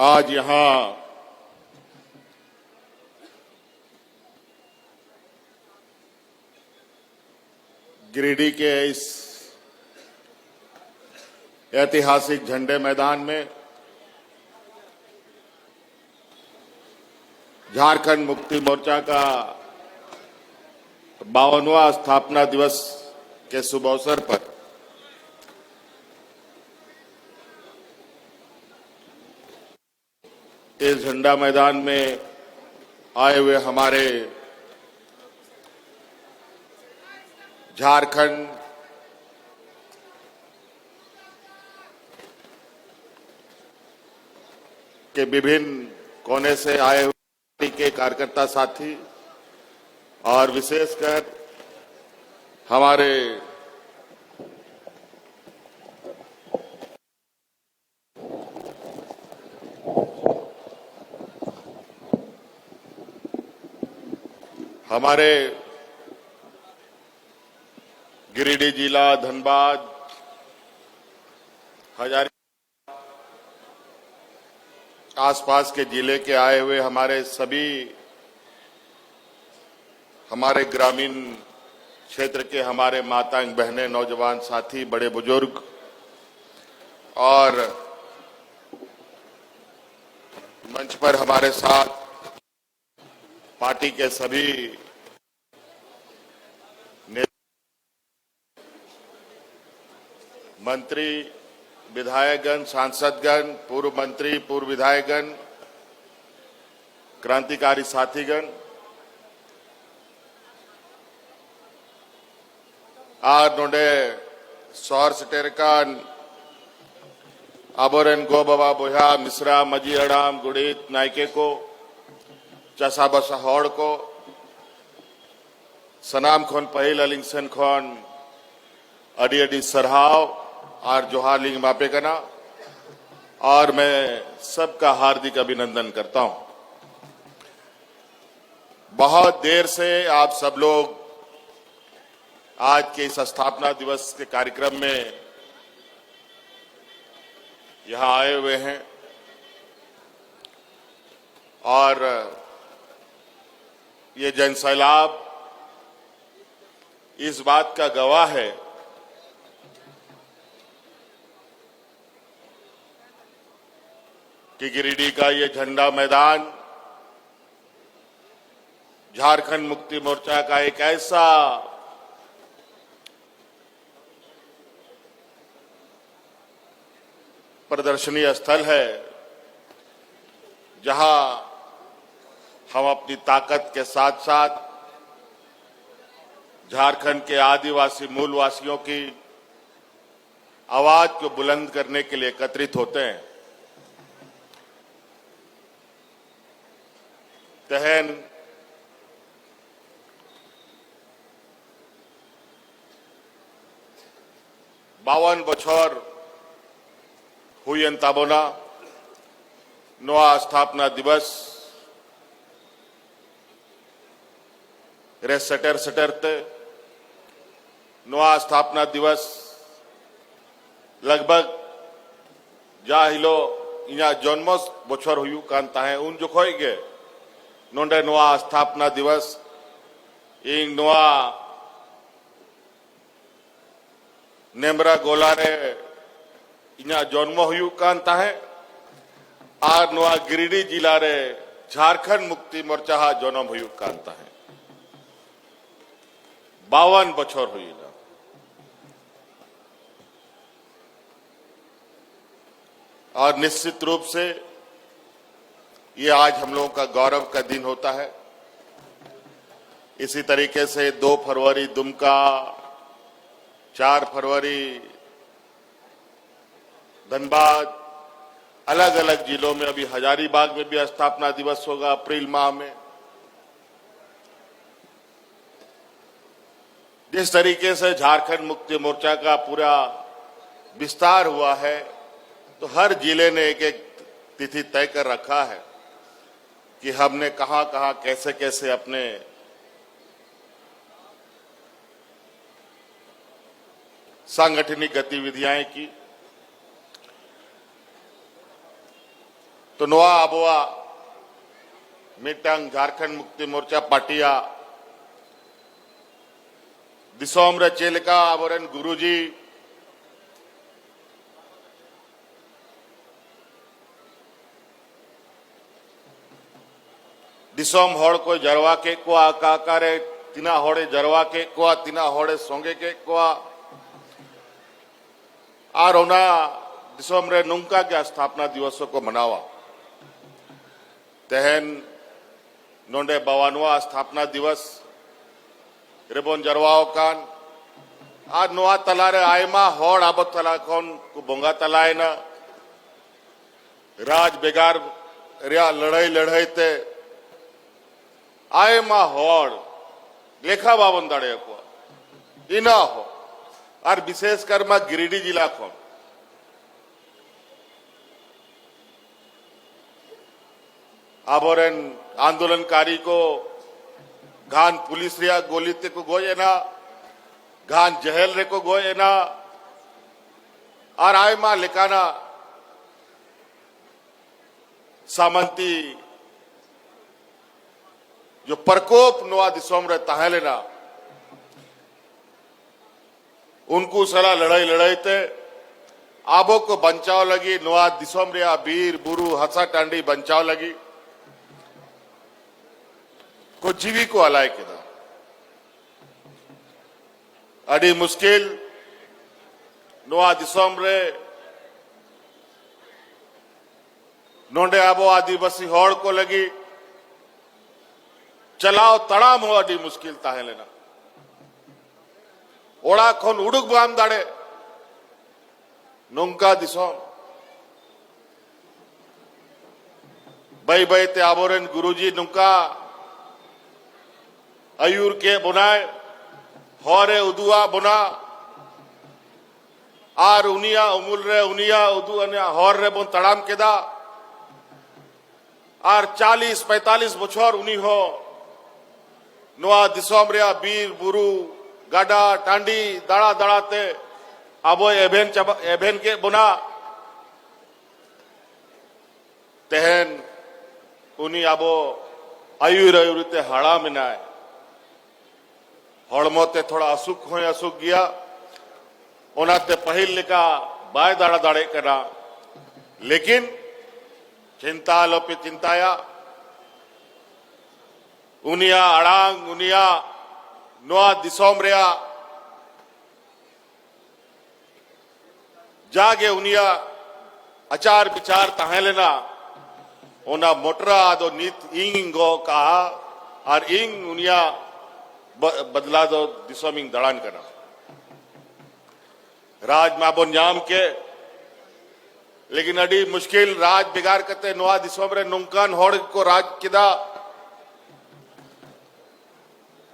आज यहां गिरिडीह के इस ऐतिहासिक झंडे मैदान में झारखंड मुक्ति मोर्चा का 52वां स्थापना दिवस के शुभ अवसर पर इस झंडा मैदान में आए हुए हमारे झारखंड के विभिन्न कोने से आए हुए पार्टी के कार्यकर्ता साथी और विशेषकर हमारे गिरिडीह जिला, धनबाद, हजारी आसपास के जिले के आए हुए हमारे ग्रामीण क्षेत्र के हमारे माताएं, बहनें, नौजवान साथी, बड़े बुजुर्ग और मंच पर हमारे साथ पार्टी के सभी मंत्री, विधायकगण, सांसदगण, पूर्व मंत्री, पूर्व विधायकगण, क्रांतिकारी साथीगण और नोडे सौर सटेरकान आबोरेन गो बाबा बोहा मिश्रा मजी अड़ाम गुड़ीत नायके को चसा बसा हौड़ को सनाम खोन पहिल अलिंगसन खोन अडी अडी सरहाव और जोहार लिंग मापे कना और मैं सबका हार्दिक अभिनंदन करता हूं। बहुत देर से आप सब लोग आज के इस स्थापना दिवस के कार्यक्रम में यहां आए हुए हैं और ये जनसैलाब इस बात का गवाह है कि गिरिडीह का ये झंडा मैदान झारखंड मुक्ति मोर्चा का एक ऐसा प्रदर्शनी स्थल है जहां हम अपनी ताकत के साथ साथ झारखंड के आदिवासी मूलवासियों की आवाज को बुलंद करने के लिए एकत्रित होते हैं। तहन बावन बछर हुई ताबोना नवा स्थापना दिवस रे सटरते नवा स्थापना दिवस लगभग जा हिलो इना जन्म बछर हुयू कान ताहे उन जोखोय गे नोंडे नवा स्थापना दिवस इन नवा नेमरा गोला रे इना जन्म हुयू कान ताहे और नवा गिरिडीह जिला रे झारखंड मुक्ति मोर्चा हा जन्म हुयू कान ताहे 52 बछर हुई ना। और निश्चित रूप से ये आज हम लोगों का गौरव का दिन होता है। इसी तरीके से 2 फरवरी दुमका, 4 फरवरी धनबाद, अलग अलग जिलों में, अभी हजारीबाग में भी स्थापना दिवस होगा अप्रैल माह में। जिस तरीके से झारखंड मुक्ति मोर्चा का पूरा विस्तार हुआ है तो हर जिले ने एक एक तिथि तय कर रखा है कि हमने कहां कहां कैसे कैसे अपने सांगठनिक गतिविधियां की। तो नोआ आबोआ मिटंग झारखंड मुक्ति मोर्चा पार्टिया दिसोम रे चेलका आबोरेन गुरुजी दिसोम हड़ को जरवा के को आकारे तिना हड़े जरवा के को तिना हड़े संगे के को और ओना दिसोम रे नुंका के स्थापना दिवसों को मनावा तेहन नोंडे बवानवा स्थापना दिवस रेबन जरवाओ कान आज नोआ तलारे आयमा हड़ आबत तला कौन को बोंगा तलाए ना राज बेगार रिया लड़ाई ते आयमा हड़ लेखा बावन दाड़े को इना हो और विशेषकर मा गिरिडीह जिला को आबोरेन आंदोलनकारी को घान पुलिस रिया गोली ते को गोये ना घान जहल रे को गोये ना और आयमा लेकाना सामंती जो प्रकोप नोआ दिसोम रे ताहेलेना उनको सला लड़ाई ते आबो को बचाव लगी नोआ दिसोम रे बीर बुरु हसा टांडी बचाव लगी को जीवी को अलाय केदा अड़ी मुश्किल नोआ दिसोम रे नोंडे आबो आदिवासी हड़ को लगी चलाओ तड़ाम हो अड़ी मुश्किल ताहे लेना ओड़ा खन उड़ुक बाम दाड़े नोंका दिसोम बई बई ते आबोरेन गुरुजी नुंका अयूर के बुनाए हौरे उदुआ बुना आर उनिया उमुल रे उनिया उदु अनिया हौर रे बुन तड़ाम केदा आर 40-45 बछर उनी हो नोआ दिसोम रे बीर बुरु गाडा टांडी दाड़ा दाड़ाते आबो एभेन के बुना तेहन उनी आबो आयुरते हाड़ा मिनाए हड़मोते थोड़ा असुख हो असुख गया ओनाते पहिल लेका बाय दाड़ा दाड़े करा लेकिन चिंता लोपे चिंताया उनिया अड़ांग उनिया नोआ दिसोम रेया जागे उनिया अचार विचार ताहे लेना ओना मोटरा आदो नीत इंग गो कहा और इंग उनिया बदला दो दिसोमिंग दड़ान करना राज माबोन जाम के लेकिन अड़ी मुश्किल राज बिगाड़ करते नोआ दिसोम रे नुंकान होड़ को राज किदा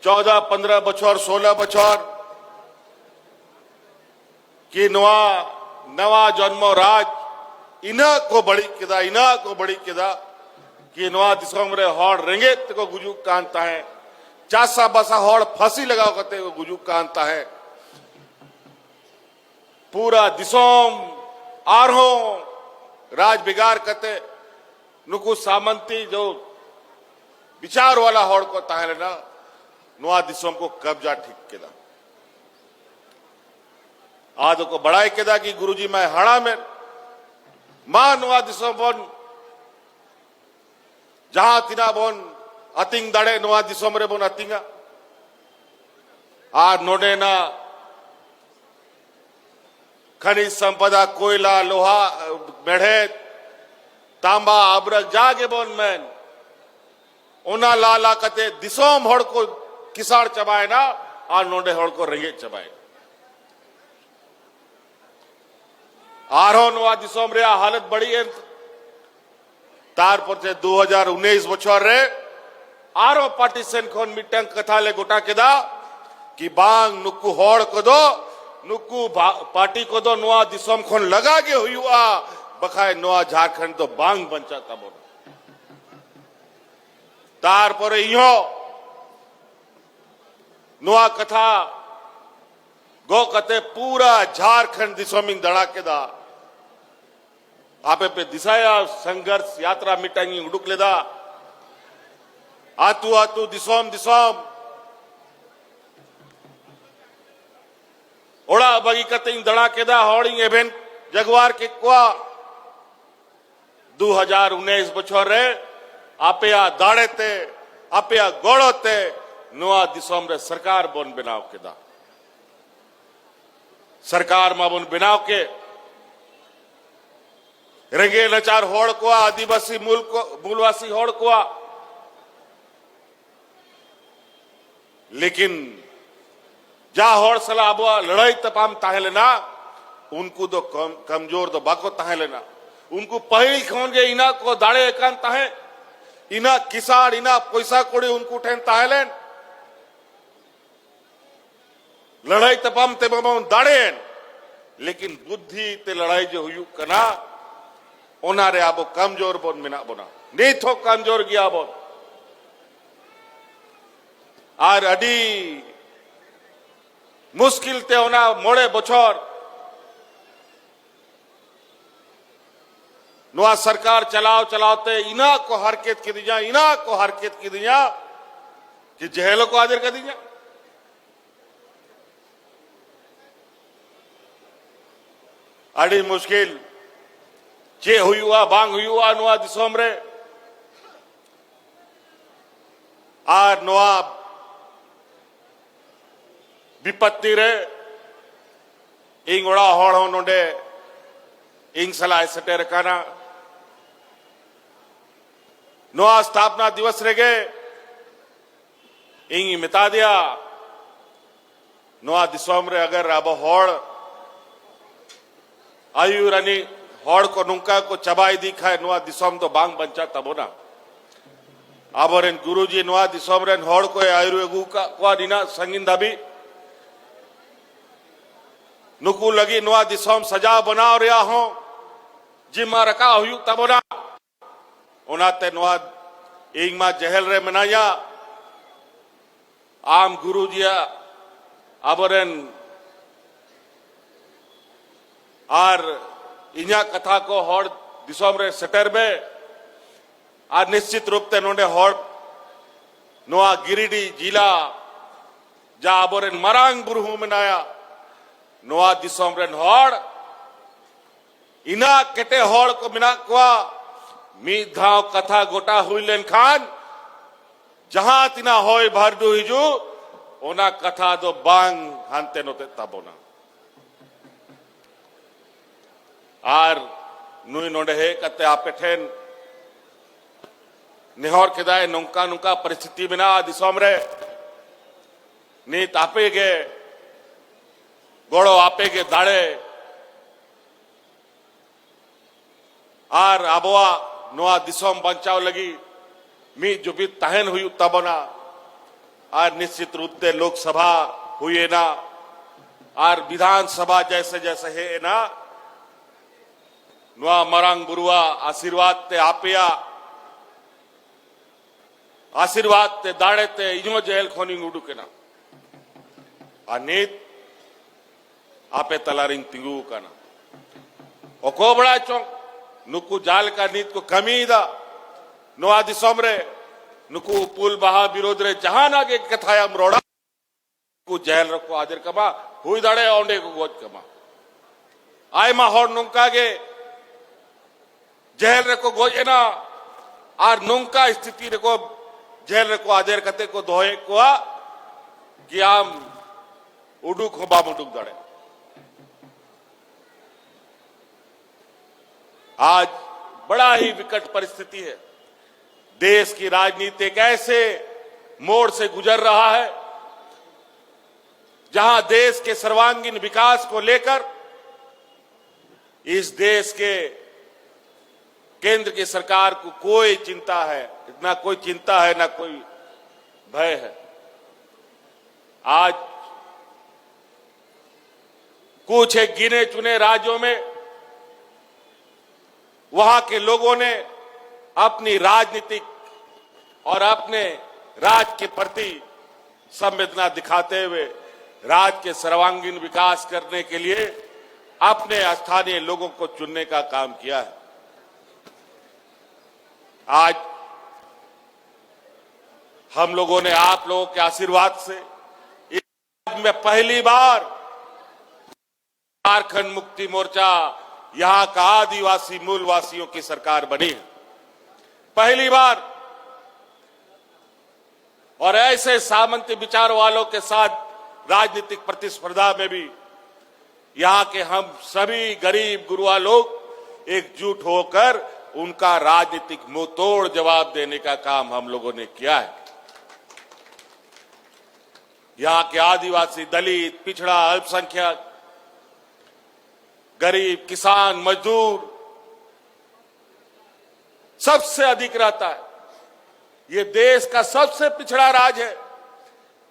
14-15 बछर 16 बछर कि नोआ नवा जन्मो राज इना को बड़ी किदा कि नोआ दिसोम रे होड़ रेंगेत को गुजुक कांता है चासा बसा हौड़ फांसी लगाओ करते वो गुजुक कांता है पूरा दिसोम आरहो राज बिगाड़ करते नुकु सामंती जो विचार वाला हौड़ को ताहे लेना नोआ दिसोम को कब्जा ठीक केदा आदो को बड़ाई केदा कि गुरुजी मैं हड़ा में मां नोआ दिसोम बोन जहां तिना बोन अतिंग दाड़े नोआ दिसोम रे बोन अतिंगा आ नोडे ना खनिज संपदा कोयला लोहा मेढ़े तांबा अब्रक जागे बोन मैन ओना लाला कते दिसोम हड़ को किसाड़ चबाए ना आ नोडे हड़ को रेंगे चबाए आरो नोआ दिसोम रे हालत बड़ी है तार पर 2019 बछर रे आरो पार्टीशन खोन मिटंग कथा ले गोटा केदा कि बांग नुक्कू हड़ को दो नुक्कू पार्टी को दो नोआ दिसोम खोन लगा के हुआ बखाए नोआ झारखंड तो बांग बंचा तब तार पर इहो नोआ कथा गो कते पूरा झारखंड दिसोमिंग दड़ा केदा आपे पे दिशाया संघर्ष यात्रा मिटांगी उडुक लेदा आतु आतु दिसोम दिसोम ओड़ा बगी कतिंग दड़ा केदा हॉडिंग एवेन जगवार के कुआ 2019 बछर रे आपे आ दाड़े ते आपे आ गोड़ो ते नोआ दिसोम रे सरकार बोन बनाव केदा सरकार मा बोन बनाव के रेंगे नचार होड़ को आदिवासी मूलवासी होड़ को लेकिन जा होड़ सला अब लड़ाई तपाम ताहे लेना उनको तो कमजोर तो बाको ताहे लेना उनको पहली खोन के इना को दाड़े एकान ताहे इना किसाड़ इना पैसा कोड़ी उनको ठेन ताहे लेन लड़ाई तपाम ते बम दाड़े लेकिन बुद्धि ते लड़ाई जो हुई कना ओनारे आबो कमजोर बोन मिना बोना नहीं थो कमजोर गया बोन आर अडी मुश्किल ते ओना मोड़े बछर नोआ सरकार चलाओ चलाओते इना को हरकत की दिया इना को हरकत की दिया कि जहेलो को हाजिर कर दिया अड़ी मुश्किल चे हुआ बांग हुआ नोआ दिसोम रे आर नोआ विपत्ति रे इंग ओड़ा होड़ हो नोडे इंग सलाह सटेर काना नोआ स्थापना दिवस रे गे इंग मिता दिया नोआ दिसोम रे अगर अब होड़ आयु रानी होड़ को नुंका को चबाई दिखा है नुआ दिसोम तो बांग बंचा तबो ना अब गुरुजी नुआ दिसोम रेन होड़ को आयुर्वेगु का दिना संगिन धाबी नुकू लगी नुआ दिसोम सजा बनाओ रिया हो जिमा रखा हुई तबो ना उनाते नुआ इंग मा जहल रे मनाया आम गुरुजिया अबरेन आर इन्या कथा को होड़ दिसोम रे सेटर में और निश्चित रूप से नोडे होड़ नोआ गिरिडी जिला जा अबोरेन मरांग बुरहू मनाया नोआ दिसोम रेन होड़ इना केटे होड़ को मिना कुआ मी धाव कथा गोटा हुई लेन खान जहां तिना होय भारदू हिजू ओना कथा दो बांग हानते नोते तबोना आर नुई नोडे हे कते आपे ठेन निहोर केदाय नुंका नुंका परिस्थिति बिना दिसोम रे नीत आपे गे गोड़ो आपे गे दाड़े आर आबोआ नोआ दिसोम बंचाव लगी मी जुबी तहन हुई तबना आर निश्चित रूप से लोकसभा हुई ना आर विधानसभा जैसे जैसे है ना नुआ मरांग बुरुआ आशीर्वाद ते आपिया आशीर्वाद ते दाड़े ते इनो जेल खोनी उडू के ना नीत आपे तलारिंग तिंगू का ना ओको बड़ा चौंक नुकू जाल का नीत को कमी दा नुआ दिसोम रे नुकू पुल बहा विरोध रे जहां आगे कथाया मरोड़ा को जेल रखो हाजिर कमा हुई दाड़े औंडे को गोज कमा आय मा होड़ नुंका गे जेल रेको गोजेना आर नुंका स्थिति रेको जेल रेको आदेर कते को दोहे को कि आम उडुक हो बाम उडुक दड़े आज बड़ा ही विकट परिस्थिति है देश की राजनीति एक ऐसे मोड़ से गुजर रहा है जहां देश के सर्वांगीण विकास को लेकर इस देश के केंद्र की सरकार को कोई चिंता है इतना कोई चिंता है ना कोई भय है आज कुछ एक गिने चुने राज्यों में वहां के लोगों ने अपनी राजनीतिक और अपने राज्य के प्रति संवेदना दिखाते हुए राज्य के सर्वांगीण विकास करने के लिए अपने स्थानीय लोगों को चुनने का काम किया है। आज हम लोगों ने आप लोगों के आशीर्वाद से इस में पहली बार झारखंड मुक्ति मोर्चा यहां का आदिवासी मूलवासियों की सरकार बनी है, पहली बार। और ऐसे सामंती विचार वालों के साथ राजनीतिक प्रतिस्पर्धा में भी यहां के हम सभी गरीब गुरुआ लोग एकजुट होकर उनका राजनीतिक मुंहतोड़ जवाब देने का काम हम लोगों ने किया है। यहां के आदिवासी, दलित, पिछड़ा, अल्पसंख्यक, गरीब, किसान, मजदूर सबसे अधिक रहता है। ये देश का सबसे पिछड़ा राज्य है,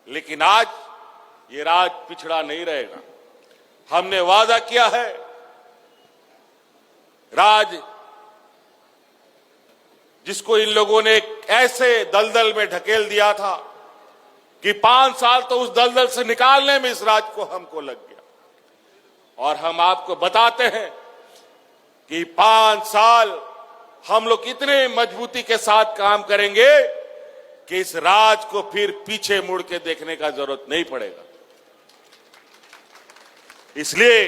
लेकिन आज ये राज्य पिछड़ा नहीं रहेगा। हमने वादा किया है, राज्य जिसको इन लोगों ने ऐसे दलदल में ढकेल दिया था कि 5 साल तो उस दलदल से निकालने में इस राज्य को हमको लग गया। और हम आपको बताते हैं कि 5 साल हम लोग इतने मजबूती के साथ काम करेंगे कि इस राज्य को फिर पीछे मुड़ के देखने का जरूरत नहीं पड़ेगा। इसलिए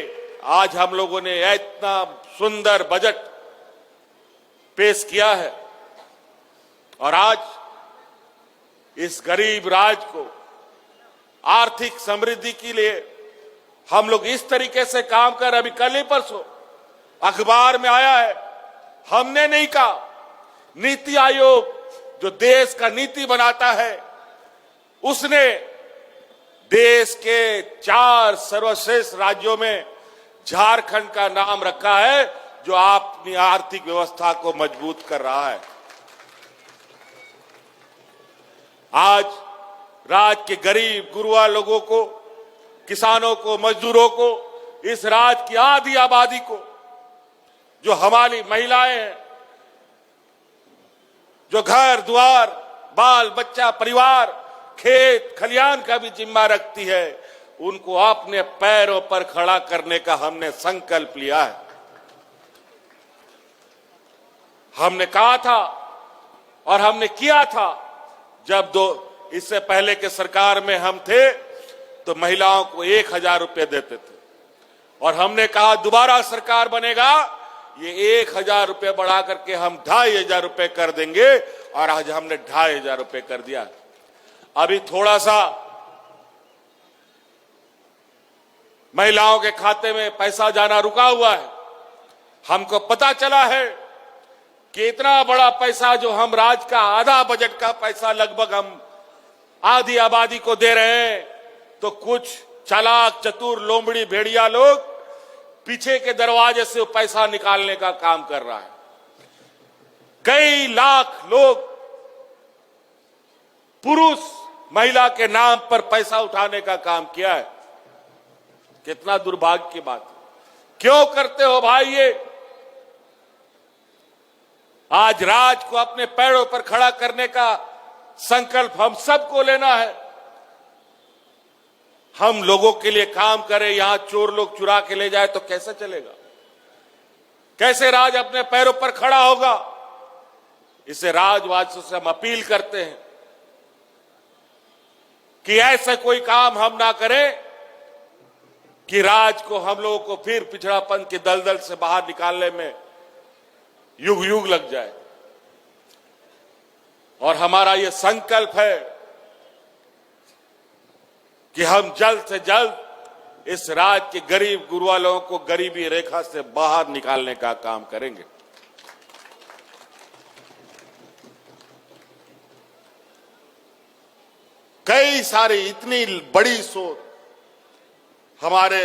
आज हम लोगों ने इतना सुंदर बजट पेश किया है और आज इस गरीब राज्य को आर्थिक समृद्धि के लिए हम लोग इस तरीके से काम कर, अभी कल ही परसों अखबार में आया है, हमने नहीं कहा, नीति आयोग जो देश का नीति बनाता है उसने देश के 4 सर्वश्रेष्ठ राज्यों में झारखंड का नाम रखा है, जो अपनी आर्थिक व्यवस्था को मजबूत कर रहा है। आज राज्य के गरीब गुरुआ लोगों को, किसानों को, मजदूरों को, इस राज्य की आधी आबादी को, जो हमारी महिलाएं हैं, जो घर द्वार, बाल बच्चा, परिवार, खेत खलियान का भी जिम्मा रखती है, उनको अपने पैरों पर खड़ा करने का हमने संकल्प लिया है। हमने कहा था और हमने किया था, जब इससे पहले के सरकार में हम थे तो महिलाओं को 1000 रुपए देते थे और हमने कहा दोबारा सरकार बनेगा, ये 1000 रुपए बढ़ा करके हम 2500 रुपए कर देंगे और आज हमने 2500 रुपए कर दिया। अभी थोड़ा सा महिलाओं के खाते में पैसा जाना रुका हुआ है। हमको पता चला है कि इतना बड़ा पैसा जो हम राज्य का आधा बजट का पैसा लगभग हम आधी आबादी को दे रहे हैं, तो कुछ चालाक चतुर लोमड़ी भेड़िया लोग पीछे के दरवाजे से पैसा निकालने का काम कर रहा है। कई लाख लोग पुरुष महिला के नाम पर पैसा उठाने का काम किया है। कितना दुर्भाग्य की बात है। क्यों करते हो भाई ये? आज राज्य को अपने पैरों पर खड़ा करने का संकल्प हम सबको लेना है। हम लोगों के लिए काम करें, यहां चोर लोग चुरा के ले जाए तो कैसे चलेगा? कैसे राज्य अपने पैरों पर खड़ा होगा? इसे राजवासियों से हम अपील करते हैं कि ऐसा कोई काम हम ना करें कि राज्य को, हम लोगों को फिर पिछड़ापन के दलदल से बाहर निकालने में युग युग लग जाए। और हमारा यह संकल्प है कि हम जल्द से जल्द इस राज्य के गरीब गुरुआ लोगों को गरीबी रेखा से बाहर निकालने का काम करेंगे। कई सारी इतनी बड़ी सोच हमारे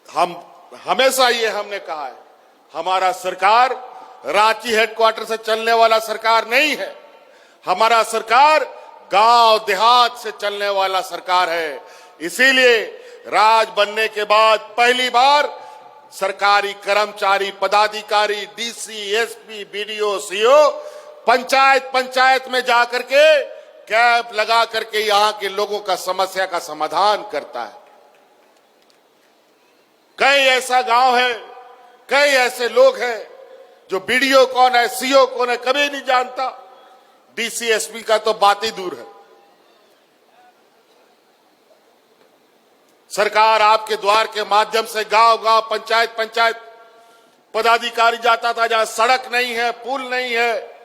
हम हमेशा ये हमने कहा है, हमारा सरकार रांची हेडक्वार्टर से चलने वाला सरकार नहीं है। हमारा सरकार गांव देहात से चलने वाला सरकार है। इसीलिए राज बनने के बाद पहली बार सरकारी कर्मचारी, पदाधिकारी, DC, SP, BDO, CO panchayat में जाकर के कैंप लगा करके यहां के लोगों का समस्या का समाधान करता है। कई ऐसा गांव है, कई ऐसे लोग हैं जो बीडीओ कौन है, सीओ कौन है, कभी नहीं जानता। डीसी एसपी का तो बात ही दूर है। सरकार आपके द्वार के माध्यम से गांव गांव, पंचायत पंचायत पदाधिकारी जाता था, जहां सड़क नहीं है, पुल नहीं है,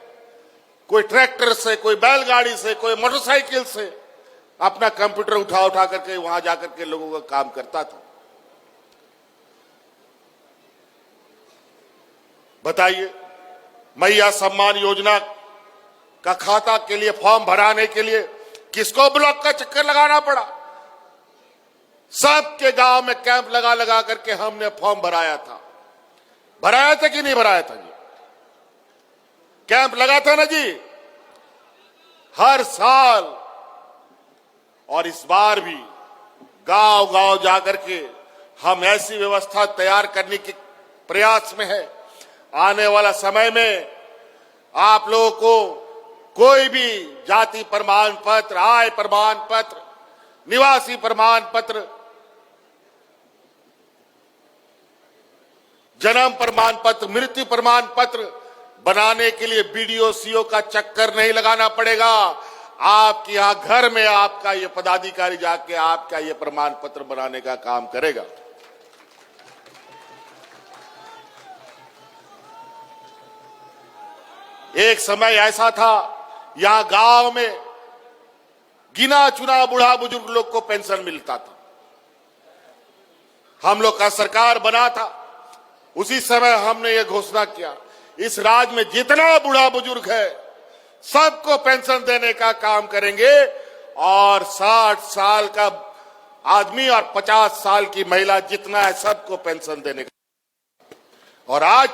कोई ट्रैक्टर से, कोई बैलगाड़ी से, कोई मोटरसाइकिल से अपना कंप्यूटर उठा उठा करके वहां जाकर के लोगों का काम करता था। बताइए, मैया सम्मान योजना का खाता के लिए फॉर्म भराने के लिए किसको ब्लॉक का चक्कर लगाना पड़ा? सबके गांव में कैंप लगा लगा करके हमने फॉर्म भराया था। भराया था कि नहीं भराया था जी? कैंप लगा था ना जी, हर साल। और इस बार भी गांव गांव जाकर के हम ऐसी व्यवस्था तैयार करने के प्रयास में है। आने वाला समय में आप लोगों को कोई भी जाति प्रमाण पत्र, आय प्रमाण पत्र, निवासी प्रमाण पत्र, जन्म प्रमाण पत्र, मृत्यु प्रमाण पत्र बनाने के लिए बीडीओ सीओ का चक्कर नहीं लगाना पड़ेगा। आपके यहां घर में आपका ये पदाधिकारी जाके आपका ये प्रमाण पत्र बनाने का काम करेगा। एक समय ऐसा था, यहां गांव में गिना चुना बूढ़ा बुजुर्ग लोग को पेंशन मिलता था। हम लोग का सरकार बना था, उसी समय हमने ये घोषणा किया, इस राज्य में जितना बूढ़ा बुजुर्ग है सबको पेंशन देने का काम करेंगे। और 60 साल का आदमी और 50 साल की महिला जितना है सबको पेंशन देने का। और आज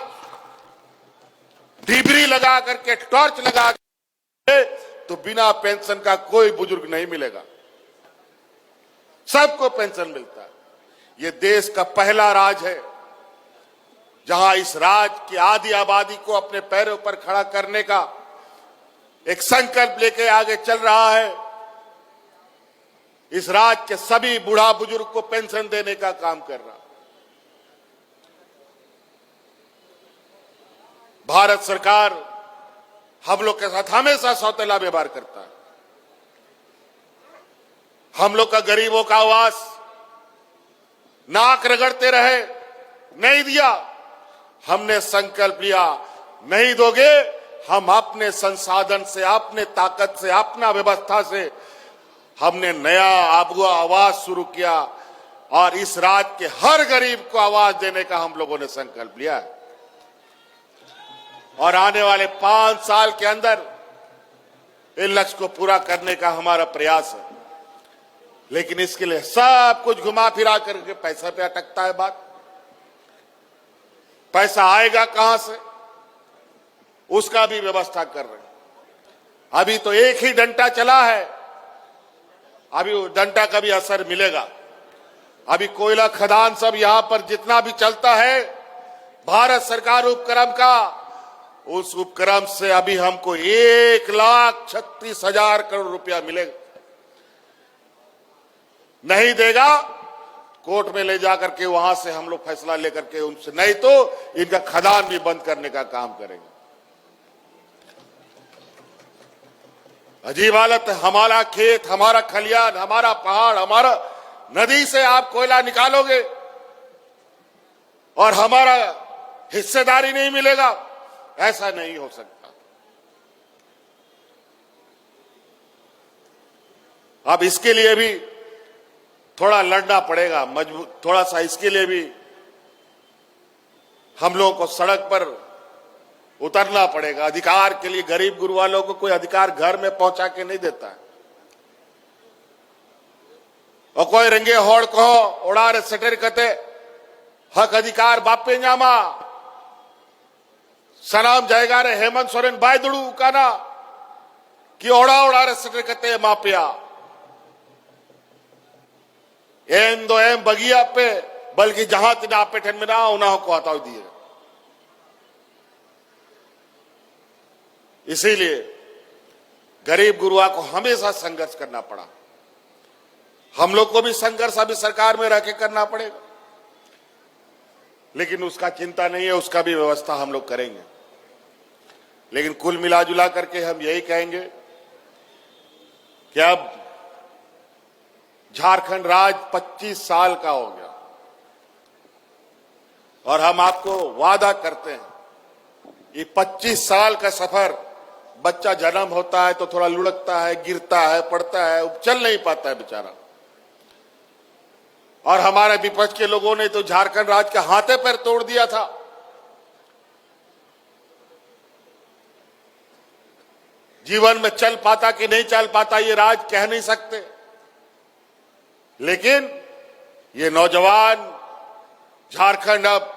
डिबरी लगा करके, टॉर्च लगा करके तो बिना पेंशन का कोई बुजुर्ग नहीं मिलेगा, सबको पेंशन मिलता है। ये देश का पहला राज्य है जहां इस राज्य की आधी आबादी को अपने पैरों पर खड़ा करने का एक संकल्प लेके आगे चल रहा है। इस राज्य के सभी बूढ़ा बुजुर्ग को पेंशन देने का काम कर रहा है। भारत सरकार हम लोग के साथ हमेशा सौतेला व्यवहार करता है। हम लोग का गरीबों का आवास नाक रगड़ते रहे, नहीं दिया। हमने संकल्प लिया, नहीं दोगे, हम अपने संसाधन से, अपने ताकत से, अपना व्यवस्था से हमने नया आवाज शुरू किया और इस राज्य के हर गरीब को आवाज देने का हम लोगों ने संकल्प लिया है। और आने वाले 5 साल के अंदर इन लक्ष्य को पूरा करने का हमारा प्रयास है। लेकिन इसके लिए सब कुछ घुमा फिरा करके पैसा पे अटकता है बात। पैसा आएगा कहां से, उसका भी व्यवस्था कर रहे हैं। अभी तो एक ही डंडा चला है, अभी वो डंडा का भी असर मिलेगा। अभी कोयला खदान सब यहां पर जितना भी चलता है, भारत सरकार उपक्रम का, उस उपक्रम से अभी हमको 1,36,000 करोड़ रुपया मिलेगा। नहीं देगा, कोर्ट में ले जाकर के वहां से हम लोग फैसला लेकर के उनसे, नहीं तो इनका खदान भी बंद करने का काम करेंगे। अजीब हालत है। हमारा खेत, हमारा खलियान, हमारा पहाड़, हमारा नदी से आप कोयला निकालोगे और हमारा हिस्सेदारी नहीं मिलेगा, ऐसा नहीं हो सकता। अब इसके लिए भी थोड़ा लड़ना पड़ेगा, मजबूत थोड़ा सा इसके लिए भी हम लोगों को सड़क पर उतरना पड़ेगा। अधिकार के लिए गरीब गुरु वालों को कोई अधिकार घर में पहुंचा के नहीं देता है। और कोई रंगे होड़ कहो उड़ारे सटर कते हक अधिकार बापे जामा सनाम जाएगा रे हेमंत सोरेन बायदुड़ू का ना कि ओड़ा उड़ारे सटर कते मापिया एम दो एम बगिया पे, बल्कि जहां तिना पे ठन में ना उन्हें को हटाओ दिए। इसीलिए गरीब गुरुआ को हमेशा संघर्ष करना पड़ा। हम लोग को भी संघर्ष अभी सरकार में रह के करना पड़ेगा, लेकिन उसका चिंता नहीं है, उसका भी व्यवस्था हम लोग करेंगे। लेकिन कुल मिलाजुला करके हम यही कहेंगे कि अब झारखंड राज्य 25 साल का हो गया और हम आपको वादा करते हैं ये 25 साल का सफर, बच्चा जन्म होता है तो थोड़ा लुढ़कता है, गिरता है, पड़ता है, चल नहीं पाता है बेचारा। और हमारे विपक्ष के लोगों ने तो झारखंड राज्य के हाथे पैर तोड़ दिया था। जीवन में चल पाता कि नहीं चल पाता ये राज्य कह नहीं सकते, लेकिन ये नौजवान झारखंड अब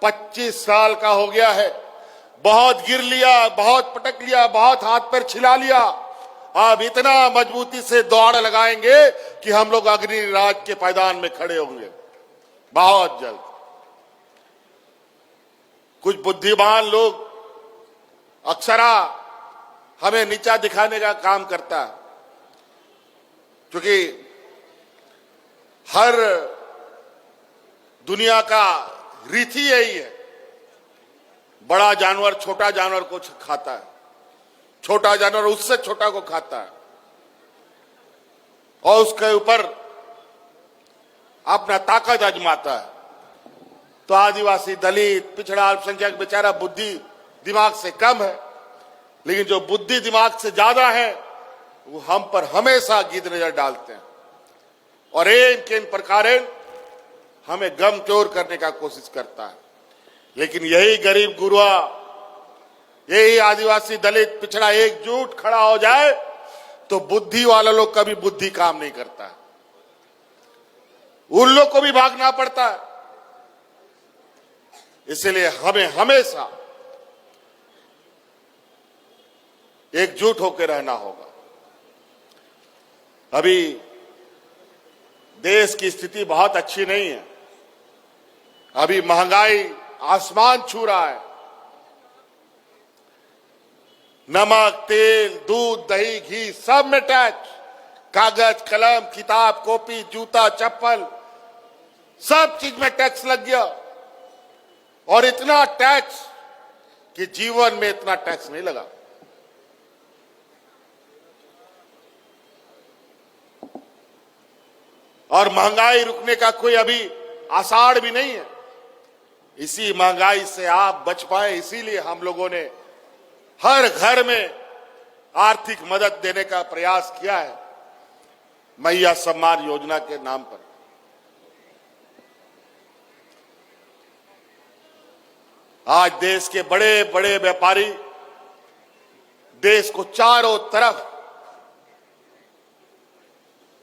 25 साल का हो गया है। बहुत गिर लिया, बहुत पटक लिया, बहुत हाथ पैर छिला लिया, अब इतना मजबूती से दौड़ लगाएंगे कि हम लोग अग्नि राज्य के पायदान में खड़े होंगे बहुत जल्द। कुछ बुद्धिमान लोग अक्सरा हमें नीचा दिखाने का काम करता है, क्योंकि हर दुनिया का रीति यही है, बड़ा जानवर छोटा जानवर को खाता है, छोटा जानवर उससे छोटा को खाता है और उसके ऊपर अपना ताकत आजमाता है। तो आदिवासी, दलित, पिछड़ा, अल्पसंख्यक बेचारा बुद्धि दिमाग से कम है, लेकिन जो बुद्धि दिमाग से ज्यादा है वो हम पर हमेशा गिद्ध नजर डालते हैं और इन प्रकार हमें गमचोर करने का कोशिश करता है। लेकिन यही गरीब गुरुआ, यही आदिवासी, दलित, पिछड़ा एकजुट खड़ा हो जाए तो बुद्धि वाला लोग कभी बुद्धि काम नहीं करता है, उन लोग को भी भागना पड़ता है। इसलिए हमें हमेशा एकजुट होकर रहना होगा। अभी देश की स्थिति बहुत अच्छी नहीं है, अभी महंगाई आसमान छू रहा है। नमक, तेल, दूध, दही, घी सब में टैक्स, कागज, कलम, किताब, कॉपी, जूता, चप्पल, सब चीज में टैक्स लग गया। और इतना टैक्स कि जीवन में इतना टैक्स नहीं लगा। और महंगाई रुकने का कोई अभी आसार भी नहीं है। इसी महंगाई से आप बच पाए, इसीलिए हम लोगों ने हर घर में आर्थिक मदद देने का प्रयास किया है मैया सम्मान योजना के नाम पर। आज देश के बड़े बड़े व्यापारी देश को चारों तरफ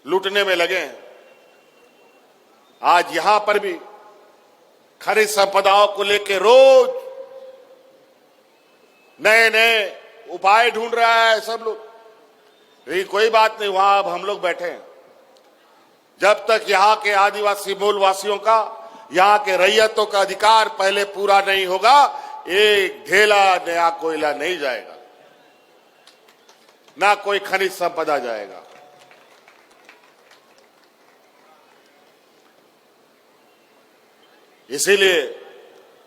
लूटने में लगे हैं। आज यहां पर भी खनिज संपदाओं को लेकर रोज नए नए उपाय ढूंढ रहा है सब लोग। लेकिन कोई बात नहीं, वहां अब हम लोग बैठे हैं। जब तक यहां के आदिवासी मूलवासियों का, यहां के रैयतों का अधिकार पहले पूरा नहीं होगा, एक ढेला नया कोयला नहीं जाएगा, ना कोई खनिज संपदा जाएगा। इसीलिए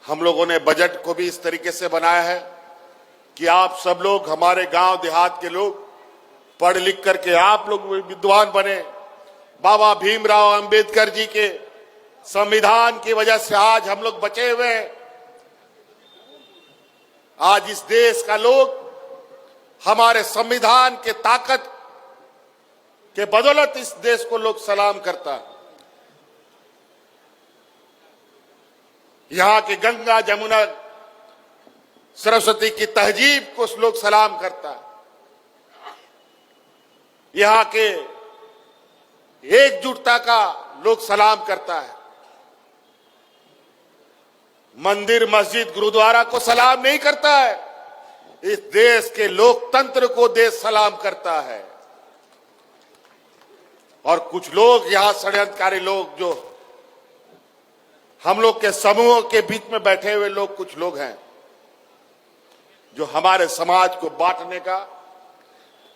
हम लोगों ने बजट को भी इस तरीके से बनाया है कि आप सब लोग, हमारे गांव देहात के लोग, पढ़ लिख करके आप लोग विद्वान बने। बाबा भीमराव अंबेडकर जी के संविधान की वजह से आज हम लोग बचे हुए हैं। आज इस देश का लोग हमारे संविधान के ताकत के बदौलत इस देश को लोग सलाम करता है। यहां के गंगा, जमुना, सरस्वती की तहजीब को लोग सलाम करता है। यहां के एकजुटता का लोग सलाम करता है। मंदिर, मस्जिद, गुरुद्वारा को सलाम नहीं करता है, इस देश के लोकतंत्र को देश सलाम करता है। और कुछ लोग यहां षड्यंत्रकारी लोग, जो हम लोग के समूह के बीच में बैठे हुए लोग, कुछ लोग हैं जो हमारे समाज को बांटने का,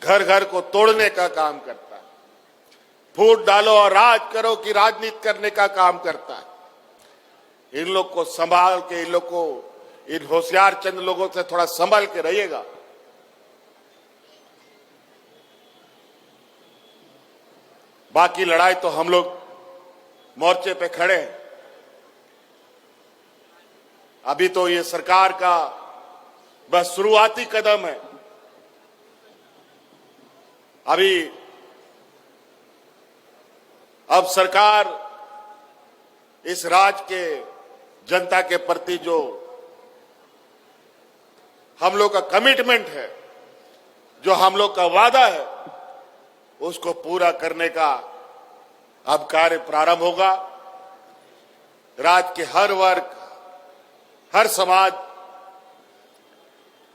घर घर को तोड़ने का काम करता है। फूट डालो और राज करो की राजनीति करने का काम करता है। इन लोग को संभाल के, इन लोग को इन होशियार चंद लोगों से थोड़ा संभल के रहिएगा। बाकी लड़ाई तो हम लोग मोर्चे पे खड़े हैं। अभी तो ये सरकार का बस शुरुआती कदम है। अब सरकार इस राज्य के जनता के प्रति जो हम लोग का कमिटमेंट है, जो हम लोग का वादा है, उसको पूरा करने का अब कार्य प्रारंभ होगा। राज्य के हर वर्ग, हर समाज,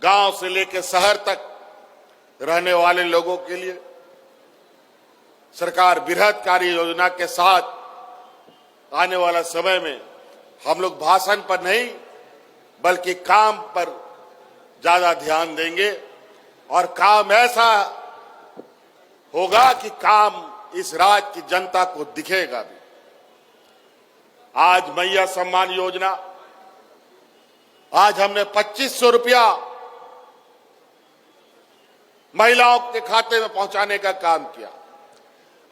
गांव से लेकर शहर तक रहने वाले लोगों के लिए सरकार बृहद कार्य योजना के साथ आने वाला समय में हम लोग भाषण पर नहीं बल्कि काम पर ज्यादा ध्यान देंगे और काम ऐसा होगा कि काम इस राज्य की जनता को दिखेगा भी। आज मैया सम्मान योजना, आज हमने 2500 रुपया महिलाओं के खाते में पहुंचाने का काम किया।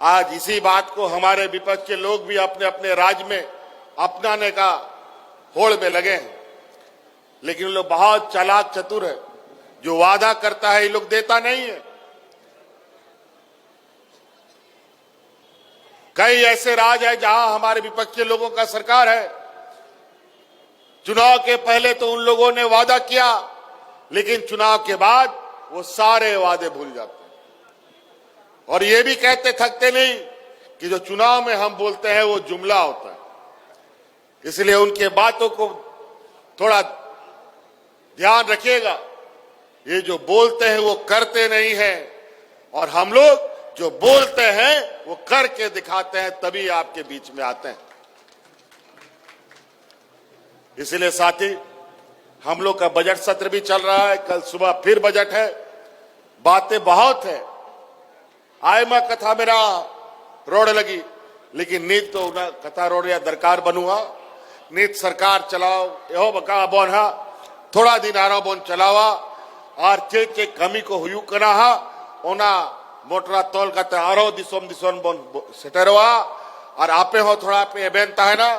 आज इसी बात को हमारे विपक्ष के लोग भी अपने अपने राज्य में अपनाने का होड़ में लगे हैं, लेकिन लोग बहुत चालाक चतुर है। जो वादा करता है ये लोग देता नहीं है। कई ऐसे राज्य है जहां हमारे विपक्ष के लोगों का सरकार है। चुनाव के पहले तो उन लोगों ने वादा किया, लेकिन चुनाव के बाद वो सारे वादे भूल जाते हैं और ये भी कहते थकते नहीं कि जो चुनाव में हम बोलते हैं वो जुमला होता है। इसलिए उनके बातों को थोड़ा ध्यान रखिएगा। ये जो बोलते हैं वो करते नहीं हैं और हम लोग जो बोलते हैं वो करके दिखाते हैं, तभी आपके बीच में आते हैं। इसलिए साथी, हम लोग का बजट सत्र भी चल रहा है। कल सुबह फिर बजट है। बातें बहुत है। आय मां कथा मेरा रोड लगी, लेकिन नीत तो कथा रोड या दरकार बनुआ नीत सरकार चलाओ यो बका बोन हा थोड़ा दिन आरा बोन चलावा और चे कमी को हुयू कना हा ओना मोटरा तोल का आरो दिसोम दिसोन बोन सेटरवा और आपे हो थोड़ा पे एबेंता है ना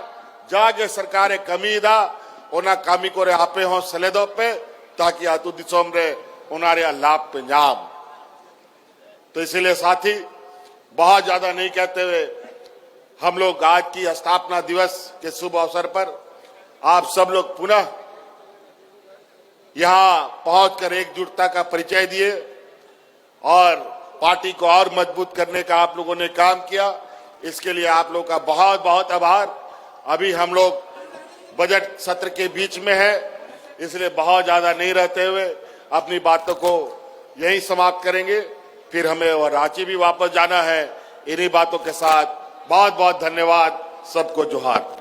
जागे सरकारे कमी दा ओना कामी को रे आपे हो सलेदो पे ताकि आतु दिसोम रे उनारे लाभ पे जाम। तो इसलिए साथी, बहुत ज्यादा नहीं कहते हुए हम लोग आज की स्थापना दिवस के शुभ अवसर पर आप सब लोग पुनः यहां पहुंचकर एकजुटता का परिचय दिए और पार्टी को और मजबूत करने का आप लोगों ने काम किया। इसके लिए आप लोगों का बहुत बहुत आभार। अभी हम लोग बजट सत्र के बीच में है, इसलिए बहुत ज्यादा नहीं रहते हुए अपनी बातों को यहीं समाप्त करेंगे। फिर हमें और रांची भी वापस जाना है। इन्हीं बातों के साथ बहुत बहुत धन्यवाद। सबको जोहार।